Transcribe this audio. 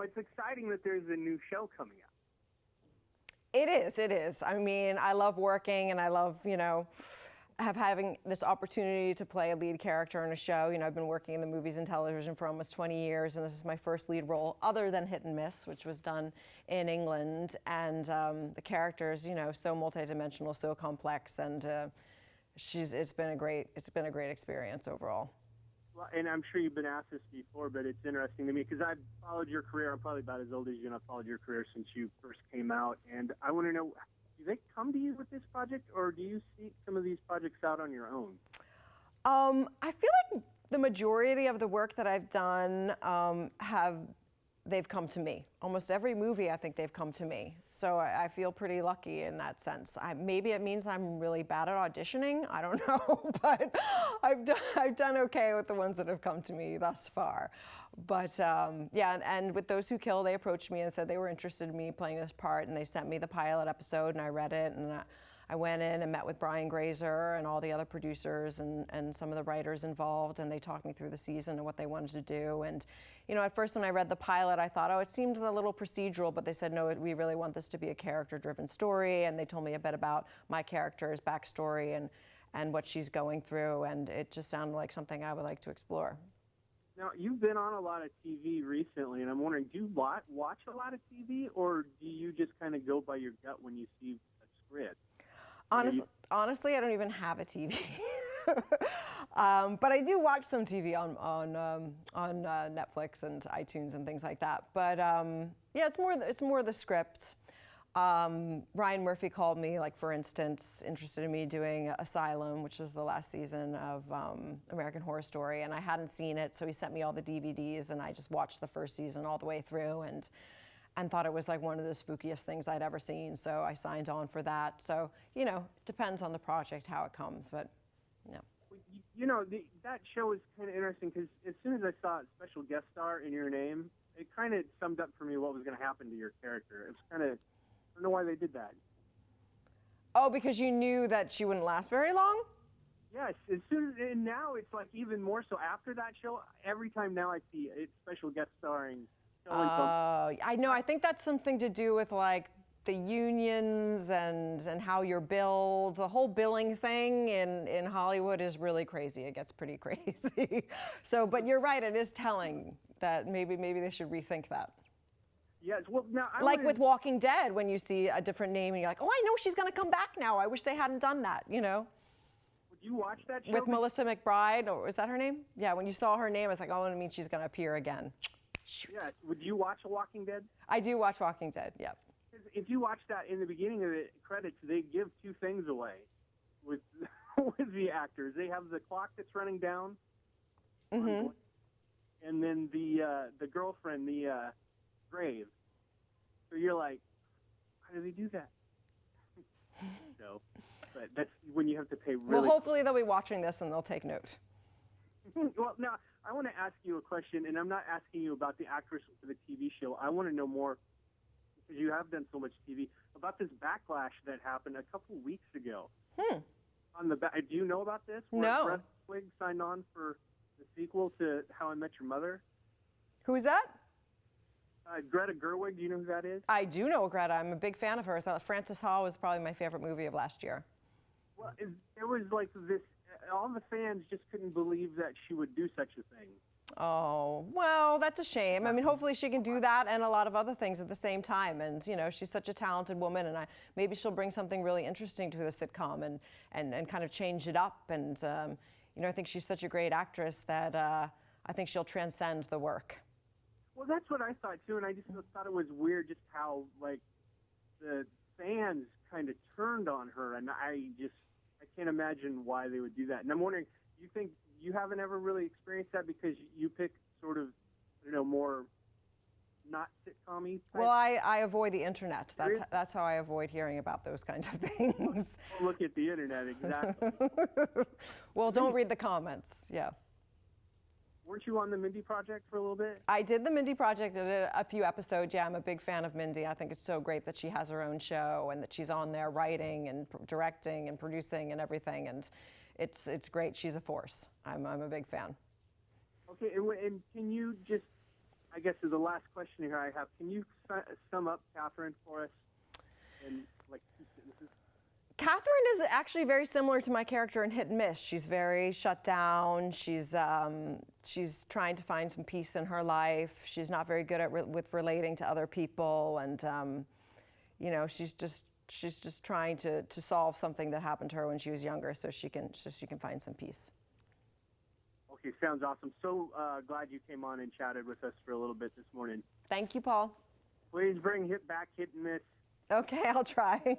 it's exciting that there's a new show coming out. It is. I mean, I love working and I love, having this opportunity to play a lead character in a show. I've been working in the movies and television for almost 20 years, and this is my first lead role other than Hit and Miss, which was done in England. And the character is, so multidimensional, so complex, and it's been a great experience overall. Well, and I'm sure you've been asked this before, but it's interesting to me because I've followed your career. I'm probably about as old as you, and I've followed your career since you first came out. And I want to know, do they come to you with this project, or do you seek some of these projects out on your own? I feel like the majority of the work that I've done they've come to me. Almost every movie, I think they've come to me. So I feel pretty lucky in that sense. Maybe it means I'm really bad at auditioning. I don't know, but I've done okay with the ones that have come to me thus far. But yeah, and with Those Who Kill, they approached me and said they were interested in me playing this part, and they sent me the pilot episode, and I read it, and I went in and met with Brian Grazer and all the other producers and some of the writers involved, and they talked me through the season and what they wanted to do. And at first when I read the pilot, I thought, it seems a little procedural, but they said, no, we really want this to be a character-driven story, and they told me a bit about my character's backstory and what she's going through, and it just sounded like something I would like to explore. Now, you've been on a lot of TV recently, and I'm wondering, do you watch a lot of TV, or do you just kind of go by your gut when you see a script? Honestly, I don't even have a TV. But I do watch some TV on Netflix and iTunes and things like that. But yeah, it's more the script. Ryan Murphy called me, like for instance, interested in me doing Asylum, which was the last season of American Horror Story, and I hadn't seen it, so he sent me all the DVDs, and I just watched the first season all the way through, and thought it was like one of the spookiest things I'd ever seen, so I signed on for that. So, it depends on the project, how it comes, but, yeah. That show is kind of interesting because as soon as I saw a special guest star in your name, it kind of summed up for me what was going to happen to your character. It was kind of, I don't know why they did that. Oh, because you knew that she wouldn't last very long? Yes, and now it's like even more so after that show, every time now I see it special guest starring. I know. I think that's something to do with like the unions and how you're billed. The whole billing thing in Hollywood is really crazy. It gets pretty crazy. So, but you're right. It is telling that maybe they should rethink that. Yes. Well, now with Walking Dead, when you see a different name and you're like, oh, I know she's going to come back now. I wish they hadn't done that. Would you watch that show? With Melissa McBride, or is that her name? Yeah. When you saw her name, I was like, oh, it means she's going to appear again. Shoot. Yeah. Would you watch Walking Dead? I do watch Walking Dead, yeah. If you watch that, in the beginning of the credits, they give two things away with with the actors. They have the clock that's running down, and then the girlfriend, the grave. So you're like, how do they do that? So, but that's when you have to pay really... Well, hopefully they'll be watching this and they'll take note. Well, now, I want to ask you a question, and I'm not asking you about the actress for the TV show. I want to know more, because you have done so much TV, about this backlash that happened a couple weeks ago. Do you know about this? No. Greta Gerwig signed on for the sequel to How I Met Your Mother. Who is that? Greta Gerwig. Do you know who that is? I do know Greta. I'm a big fan of hers. Frances Ha was probably my favorite movie of last year. Well, there was like this... all the fans just couldn't believe that she would do such a thing. Oh, well, that's a shame. I mean, hopefully she can do that and a lot of other things at the same time. And, she's such a talented woman, and maybe she'll bring something really interesting to the sitcom and kind of change it up. And, I think she's such a great actress that I think she'll transcend the work. Well, that's what I thought, too, and I just thought it was weird just how, like, the fans kind of turned on her, and I can't imagine why they would do that. And I'm wondering, do you think you haven't ever really experienced that because you pick sort of, more not sitcom-y type? Well, I avoid the internet. That's how I avoid hearing about those kinds of things. Don't look at the internet, exactly. Well, don't read the comments, yeah. Weren't you on the Mindy Project for a little bit? I did the Mindy Project. I did a few episodes. Yeah, I'm a big fan of Mindy. I think it's so great that she has her own show and that she's on there writing and directing and producing and everything. And it's great. She's a force. I'm a big fan. Okay, and can you just I guess is the last question here I have. Can you sum up Catherine for us in like 2 sentences? Catherine is actually very similar to my character in Hit and Miss. She's very shut down. She's trying to find some peace in her life. She's not very good at with relating to other people, and you know, she's just trying to solve something that happened to her when she was younger, so she can find some peace. Okay, sounds awesome. So glad you came on and chatted with us for a little bit this morning. Thank you, Paul. Please bring Hit back, Hit and Miss. Okay, I'll try.